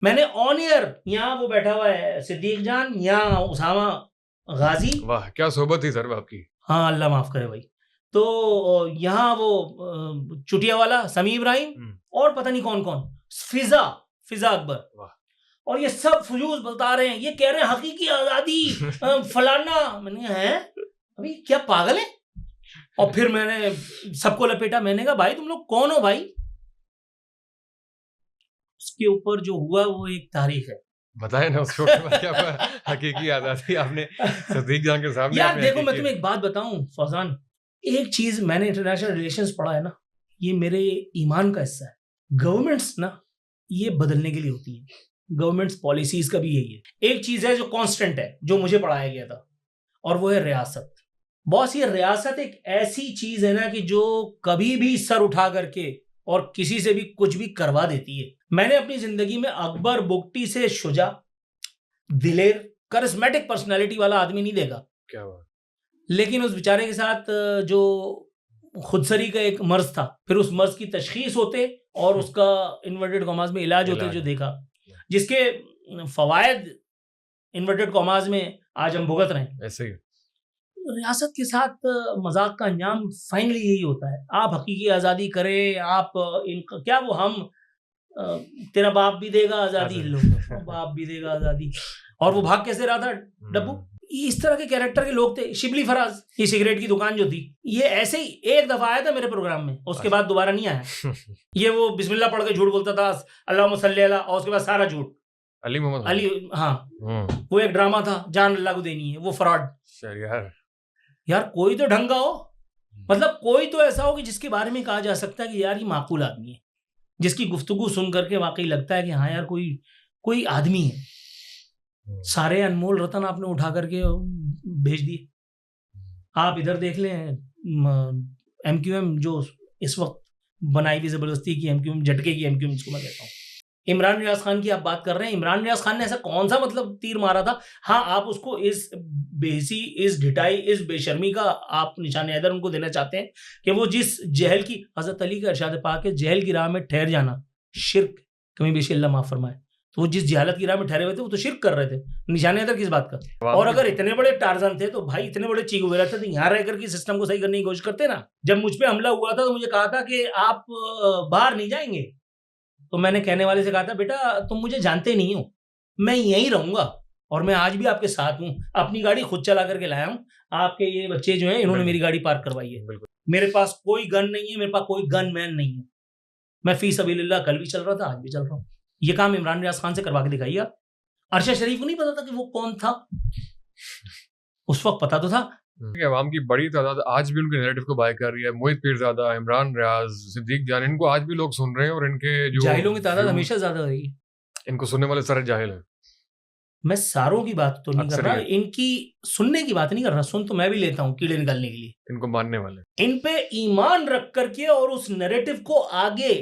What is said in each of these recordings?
मैंने on year, यहाँ वो बैठा हुआ है सिद्दीक जान, यहाँ उसामा गाजी। वाह क्या सोबत थी सर आपकी। हाँ अल्लाह माफ करे भाई। तो यहाँ वो चुटिया वाला समी इब्राहिम और पता नहीं कौन कौन, फिजा अकबर। वाह। और ये सब फजूल बता रहे हैं, ये कह रहे हैं हकीकी आजादी फलाना। मैंने है अभी क्या पागल है। और फिर मैंने सबको लपेटा, मैंने कहा भाई तुम लोग कौन हो भाई। उसके ऊपर जो हुआ वो एक तारीख है। बताए ना उस शो में क्या हुआ। हकीकी आजादी आपने सिद्दीक जान के सामने। यार देखो मैं तुम्हें एक बात बताऊं फौजान, एक चीज मैंने इंटरनेशनल रिलेशंस पढ़ा है ना, ये मेरे ईमान का हिस्सा है। गवर्नमेंट्स ना ये बदलने के लिए होती है, गवर्नमेंट्स पॉलिसीज का भी यही है। एक चीज है जो कांस्टेंट है, जो मुझे पढ़ाया गया था, और वो है रियासत। बॉस ये रियासत एक ऐसी चीज है ना कि जो कभी भी सर उठा करके और किसी से भी कुछ भी करवा देती है। मैंने अपनी जिंदगी में अकबर बुगटी से शुजा, दिलेर, करिस्मेटिक पर्सनालिटी वाला आदमी नहीं देखा। क्या हुआ? लेकिन उस बेचारे के साथ जो खुदसरी का एक मर्ज था, फिर उस मर्ज की तशखीस होते और उसका इन्वर्टेड कॉमास में इलाज होते, जो देखा, जिसके फवायद इन्वर्टेड कॉमास में आज हम भुगत रहे हैं। ऐसे ही रियासत के साथ मजाक का अंजाम फाइनली यही होता है। आप हकीकी आज़ादी करें, आप क्या वो हम तेरा बाप भी देगा आज़ादी, लो बाप भी देगा आज़ादी। और वो भाग कैसे रहा था डब्बू। इस तरह के कैरेक्टर के लोग थे। शिबली फराज, ये सिगरेट की दुकान जो थी, ये ऐसे ही एक दफा आया था मेरे प्रोग्राम में, उसके बाद दोबारा नहीं आया। ये वो बिस्मिल्लाह पढ़ के झूठ बोलता था, अल्लाहुम्मा सल्ली अला, और उसके बाद सारा झूठ। अली मोहम्मद अली, हाँ वो एक ड्रामा था, जान अल्लाह को देनी है, वो फ्रॉड। यार कोई तो ढंग का हो, मतलब कोई तो ऐसा हो कि जिसके बारे में कहा जा सकता है कि यार ये माकूल आदमी है, जिसकी गुफ्तगू सुन करके वाकई लगता है कि हाँ यार कोई आदमी है। सारे अनमोल रतन आपने उठा करके भेज दिए। आप इधर देख लें, एमक्यूएम जो इस वक्त बनाई हुई जबरदस्ती की एमक्यूएम, झटके की एमक्यूएम जिसको मैं कहता हूँ। इमरान रियाज खान की आप बात कर रहे हैं, इमरान रियाज खान ने ऐसा कौन सा मतलब तीर मारा था। हाँ आप उसको इस बेहसी, इस ढिठाई, इस बेशर्मी का आप निशान हैदर उनको देना चाहते हैं कि वो जिस जहल की, हजरत अली का इरशाद पाक है, जहल की राह में ठहर जाना शिर्क, कमी बेशी अल्लाह माफ फरमाए। तो वो जिस जहालत की राह में ठहरे हुए थे वो तो शिर्क कर रहे थे। निशान हैदर किस बात का। और अगर इतने बड़े टार्जन थे तो भाई इतने बड़े चीगू वगैरह थे तो यहाँ रह करके सिस्टम को सही करने की कोशिश करते ना। जब मुझ पर हमला हुआ था तो मुझे कहा था कि आप बाहर नहीं जाएंगे, तो मैंने कहने वाले से कहा था बेटा तुम मुझे जानते नहीं हो, मैं यहीं रहूंगा और मैं आज भी आपके साथ हूँ। अपनी गाड़ी खुद चला करके लाया हूँ। आपके ये बच्चे जो हैं इन्होंने मेरी गाड़ी पार्क करवाई है। मेरे पास कोई गन नहीं है, मेरे पास कोई गन मैन नहीं है। मैं फी सबीलिल्लाह कल भी चल रहा था, आज भी चल रहा हूँ। ये काम इमरान रियाज खान से करवा के दिखाइए आप। अरशद शरीफ को नहीं पता था कि वो कौन था, उस वक्त पता तो था। अवाम की बड़ी तादाद आज भी उनके नैरेटिव को बाय कर रही है। मोहित पीरजादा, इमरान रियाज, सिद्दीक जान, इनको आज भी लोग सुन रहे हैं और इनके जो जाहिलों की तादाद हमेशा ज्यादा रही है। इनको सुनने वाले सारे जाहिल हैं। मैं सारों की बात तो नहीं कर रहा, इनकी सुनने की बात नहीं कर रहा। सुन तो मैं भी लेता हूँ कीड़े निकालने के लिए, इनको मानने वाले, इन पे ईमान रख करके और उस नैरेटिव को आगे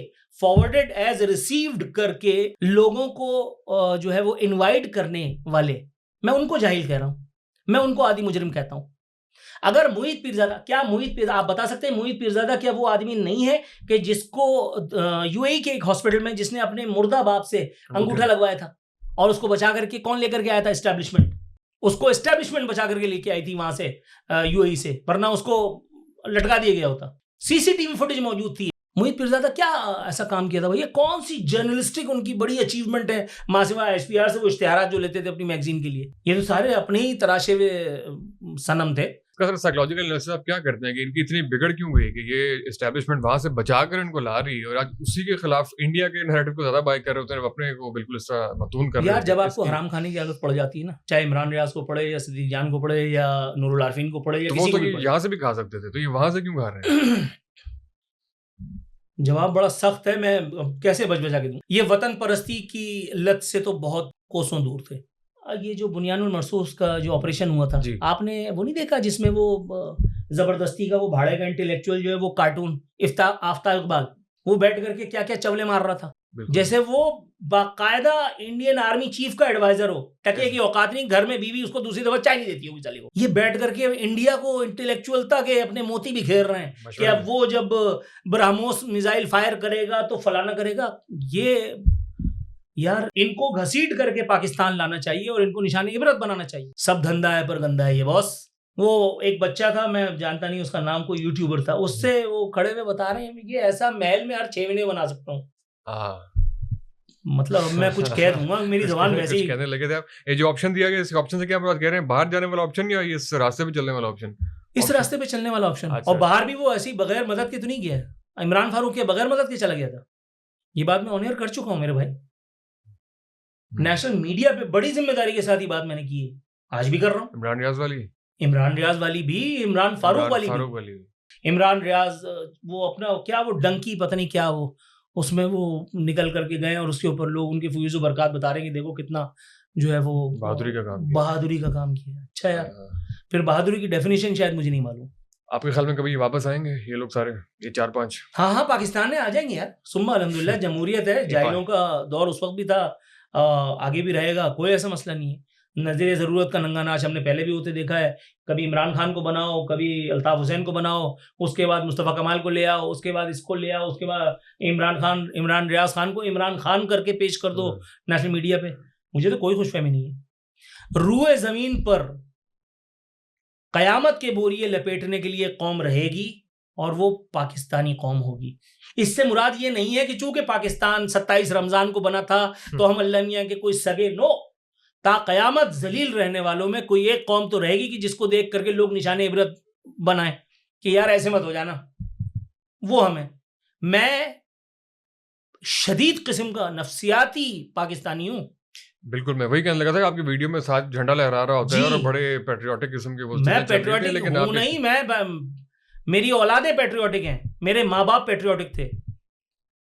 फॉरवर्डेड एज रिसीव्ड करके लोगों को जो है वो इनवाइट करने वाले, मैं उनको जाहिल कह रहा हूं, मैं उनको आदि मुजरिम कहता हूं। अगर मोहित पीरजादा, क्या मोहित पीरजादा, आप बता सकते हैं मोहित पीरजादा क्या वो आदमी नहीं है कि जिसको यूएई के एक हॉस्पिटल में जिसने अपने मुर्दा बाप से अंगूठा लगवाया था और उसको बचा करके कौन लेकर के आया था, एस्टैब्लिशमेंट। उसको एस्टैब्लिशमेंट बचा करके लेके आई थी वहां से यूएई से, वरना उसको लटका दिया गया होता। सीसीटीवी फुटेज मौजूद थी। मोहित पीरजादा क्या ऐसा काम किया था भैया, कौन सी जर्नलिस्टिक उनकी बड़ी अचीवमेंट है मासिवा एसपीआर से वो इश्तिहारात जो लेते थे अपनी मैगजीन के लिए। ये तो सारे अपने ही तराशे हुए सनम थे। साइकोलॉजिकल एनालिसिस आप क्या करते हैं कि इनकी इतनी बिगड़ क्यों गई कि ये एस्टैब्लिशमेंट वहां से बचाकर इनको ला रही है और आज उसी के खिलाफ इंडिया के नैरेटिव को ज्यादा बाय कर रहे होते हैं, अपने को बिल्कुल इस तरह मतून कर रहे हैं। यार जब आपको हराम खाने की आदत पड़ जाती है ना, चाहे इमरान रियाज को पड़े या सिद्दीक जान को पड़े या नूरुल आरफीन को पड़े या किसी को भी पड़े, यहाँ से भी खा सकते थे, तो ये वहां से क्यों खा रहे हैं? जवाब बड़ा सख्त है, मैं कैसे बचा के दूं। ये वतन परस्ती की लत से तो बहुत कोसों दूर थे। ये जो बुनियानुल मरसूस का जो ऑपरेशन हुआ था, आपने वो नहीं देखा जिसमें वो जबरदस्ती का वो भाड़े का इंटेलेक्चुअल जो है वो कार्टून आफ्ताब इकबाल, वो बैठ करके क्या क्या चवले मार रहा था, जैसे वो बाकायदा इंडियन आर्मी चीफ का एडवाइजर हो। टके की औकात नहीं, घर में बीवी उसको दूसरी दफा चाय नहीं देती होगी चले को। ये बैठ करके इंडिया को इंटेलेक्चुअलता के अपने मोती बिखेर रहे हैं कि अब वो जब ब्रह्मोस मिसाइल फायर करेगा तो फलाना करेगा। यार इनको घसीट करके पाकिस्तान लाना चाहिए और इनको निशाने इबरत बनाना चाहिए। सब धंधा है पर गंदा है ये बॉस। वो एक बच्चा था, मैं जानता नहीं उसका नाम, कोई यूट्यूबर था, उससे वो खड़े हुए बता रहे हैं ये ऐसा महल में हर 6 महीने बना सकता हूँ। मतलब अब मैं कुछ कह दूंगा, मेरी जबान वैसे ही कहने लगे थे आप। ये जो ऑप्शन दिया गया, इस ऑप्शन से क्या बात कह रहे हैं, बाहर जाने वाला ऑप्शन या इस रास्ते पे चलने वाला ऑप्शन? इस रास्ते पे चलने वाला ऑप्शन। अच्छा। और बाहर भी वो ऐसी बगैर मदद के तो नहीं गया है। इमरान फारूक के बगैर मदद के चला गया था। ये बात मैं ऑन एयर कर चुका हूं मेरे भाई। नेशनल मीडिया पे बड़ी जिम्मेदारी के साथ ये बात मैंने की है, आज भी कर रहा हूँ। इमरान रियाज वाली भी, इमरान फारूक वाली भी। इमरान रियाज वो अपना क्या, वो डंकी पता नहीं क्या, वो उसमें वो निकल करके गए और उसके ऊपर लोग उनके फयूज़ व बरकत बता रहे हैं कि देखो कितना जो है वो बहादुरी का काम किया। अच्छा यार, फिर बहादुरी की डेफिनेशन शायद मुझे नहीं मालूम। आपके ख्याल में कभी वापस आएंगे ये लोग सारे, ये 4-5? हाँ, पाकिस्तान में आ जाएंगे यार, सुम्मा अल्हम्दुलिल्लाह। जमहूरियत है, जाहिलों का दौर उस वक्त भी था, आगे भी रहेगा, कोई ऐसा मसला नहीं है। नज़ीर ज़रूरत का नंगा नाच हमने पहले भी होते देखा है। कभी इमरान खान को बनाओ, कभी अल्ताफ़ हुसैन को बनाओ, उसके बाद मुस्तफ़ा कमाल को ले आओ, उसके बाद इसको ले आओ, उसके बाद इमरान रियाज खान को इमरान खान करके पेश कर दो नेशनल मीडिया पे। मुझे तो कोई खुशफहमी नहीं है। रूए ज़मीन पर क़यामत के बोरिए लपेटने के लिए कौम रहेगी और वो पाकिस्तानी कौम होगी। इससे मुराद ये नहीं है कि चूंकि पाकिस्तान 27 रमज़ान को बना था तो हम अल्लाह मियां के कोई सगे, नो। ता क़यामत जलील रहने वालों में कोई एक कौम तो रहेगी कि जिसको देख करके लोग निशाने इबरत बनाए कि यार ऐसे मत हो जाना। वो हमें, मैं शदीद किस्म का नफ्सियाती पाकिस्तानी हूँ। बिल्कुल, मैं वही कहने लगा था कि आपकी वीडियो में साथ झंडा लहरा रहा होता है और बड़े पैट्रियोटिक किस्म के वो। मैं पैट्रियोटिक हूँ नहीं, मैं मेरी औलादे पैट्रियोटिक हैं, मेरे माँ बाप पैट्रियोटिक थे,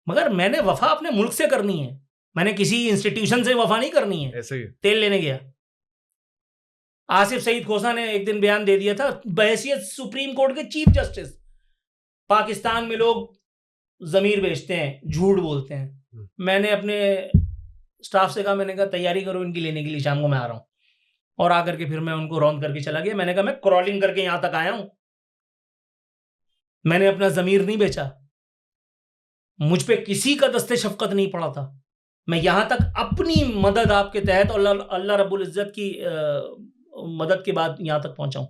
मगर मैंने वफा अपने मुल्क से करनी है। मैंने किसी इंस्टीट्यूशन से वफा नहीं करनी है। ऐसे ही तेल लेने गया। आसिफ सईद खोसा ने एक दिन बयान दे दिया था बहैसियत सुप्रीम कोर्ट के चीफ जस्टिस, पाकिस्तान में लोग जमीर बेचते हैं, झूठ बोलते हैं। मैंने अपने स्टाफ से कहा, मैंने कहा तैयारी करो इनकी लेने के लिए, शाम को मैं आ रहा हूं। और आकर के फिर मैं उनको रौंद करके चला गया। मैंने कहा मैं क्रॉलिंग करके यहां तक आया हूं, मैंने अपना जमीर नहीं बेचा, मुझ पे किसी का दस्ते शफकत नहीं पड़ा था। मैं यहां तक अपनी मदद आपके तहत और अल्लाह रब्बुल इज्जत की मदद के बाद यहां तक पहुंचा हूं।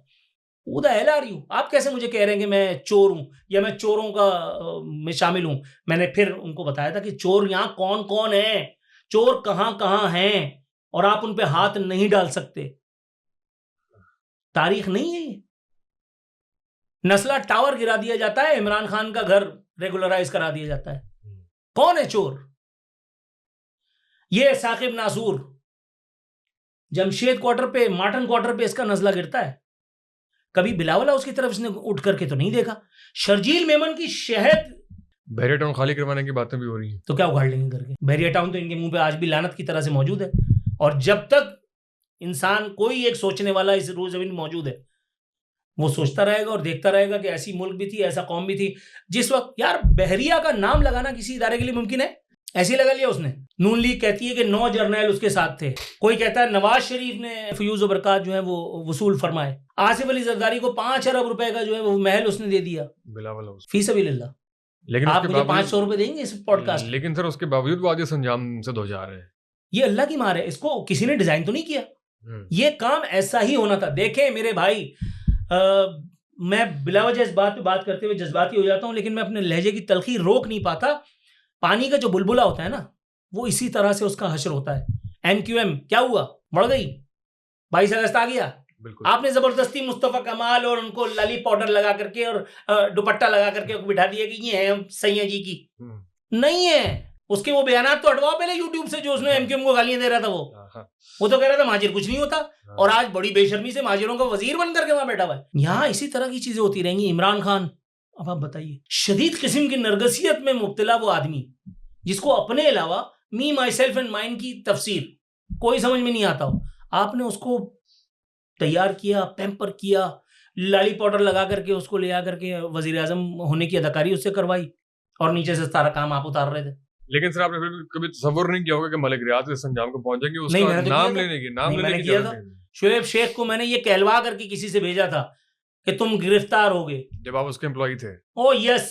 उदा हेल आर यू, आप कैसे मुझे कह रहे हैं कि मैं चोर हूं या मैं चोरों का में शामिल हूं? मैंने फिर उनको बताया था कि चोर यहां कौन कौन है, चोर कहां कहां हैं, और आप उन पे हाथ नहीं डाल सकते। तारीख नहीं है ये। नस्ला टावर गिरा दिया जाता है, इमरान खान का घर रेगुलराइज करा दिया जाता है। कौन है चोर? ये साकिब नासूर जमशेद क्वार्टर पे, मार्टन क्वार्टर पे इसका नजला गिरता है। कभी बिलावल हाउस की तरफ इसने उठ करके तो नहीं देखा। शर्जील मेमन की शहद, बहरिया टाउन खाली करवाने की बातें भी हो रही हैं, तो क्या उखाड़ लेंगे करके? बहरिया टाउन तो इनके मुंह पे आज भी लानत की तरह से मौजूद है। और जब तक इंसान, कोई एक सोचने वाला इस रूह ज़मीन मौजूद है, वो सोचता रहेगा और देखता रहेगा कि ऐसी मुल्क भी थी, ऐसा कौम भी थी। जिस वक्त यार बहरिया का नाम लगाना किसी इदारे के लिए मुमकिन है? ऐसे लगा लिया उसने। नून लीग कहती है कि 9 जर्नैल उसके साथ थे। कोई कहता है नवाज शरीफ ने फयूज़ व बरकत जो है वो वसूल फरमाए। आसिफ अली जरदारी को 5 अरब रुपए का जो है वो महल उसने दे दिया बिलावल हाउस, फी सबिलिल्लाह। लेकिन आप मुझे 500 रुपए देंगे इस पॉडकास्ट? लेकिन सर उसके बावजूद वो आज इस अंजाम से दो जा रहे हैं। ये अल्लाह की मार है। इसको किसी ने डिजाइन तो नहीं किया। ये काम ऐसा ही होना था। देखें मेरे भाई, मैं बिलावजह इस बात पे बात करते हुए जज्बाती हो जाता हूं, लेकिन मैं अपने लहजे की तलखी रोक नहीं पाता। पानी का जो बुलबुला होता है ना, वो इसी तरह से उसका हश्र होता है। MQM क्या हुआ? बढ़ गई, 22 अगस्त आ गया। आपने जबरदस्ती मुस्तफ़ा कमाल और उनको लाली पाउडर लगा करके और दुपट्टा लगा करके बिठा दिया कि ये है सैया जी की। नहीं है। उसके वो बयानात तो हटवाओ पहले यूट्यूब से, जो उसने MQM को गालियां दे रहा था। वो तो कह रहा था महाजिर कुछ नहीं होता, और आज बड़ी बेशर्मी से महाजिरों का वजीर बन करके वहां बैठा हुआ है। यहाँ इसी तरह की चीजें होती रहेंगी। इमरान खान, अब आप बताइए, शदीद किस्म की नरगसियत में मुब्तला वो आदमी जिसको अपने अलावा मी माई सेल्फ एंड माइंड की तफसीर कोई समझ में नहीं आता हो। आपने उसको तैयार किया, पैम्पर किया, लाली पाउडर लगा करके उसको ले आकर के वजीर आजम होने की अदाकारी उससे करवाई, और नीचे से सारा काम आप उतार रहे थे। लेकिन सर आपने फिर कभी तस्व्वुर नहीं किया होगा कि मलिक रियाज इस अंजाम को पहुंचेंगे? उसका नाम लेने की शोएब शेख को मैंने ये कहलवा करके किसी से भेजा था कि तुम गिरफ्तार हो गए, जब आप उसके एम्प्लॉई थे। ओ यस,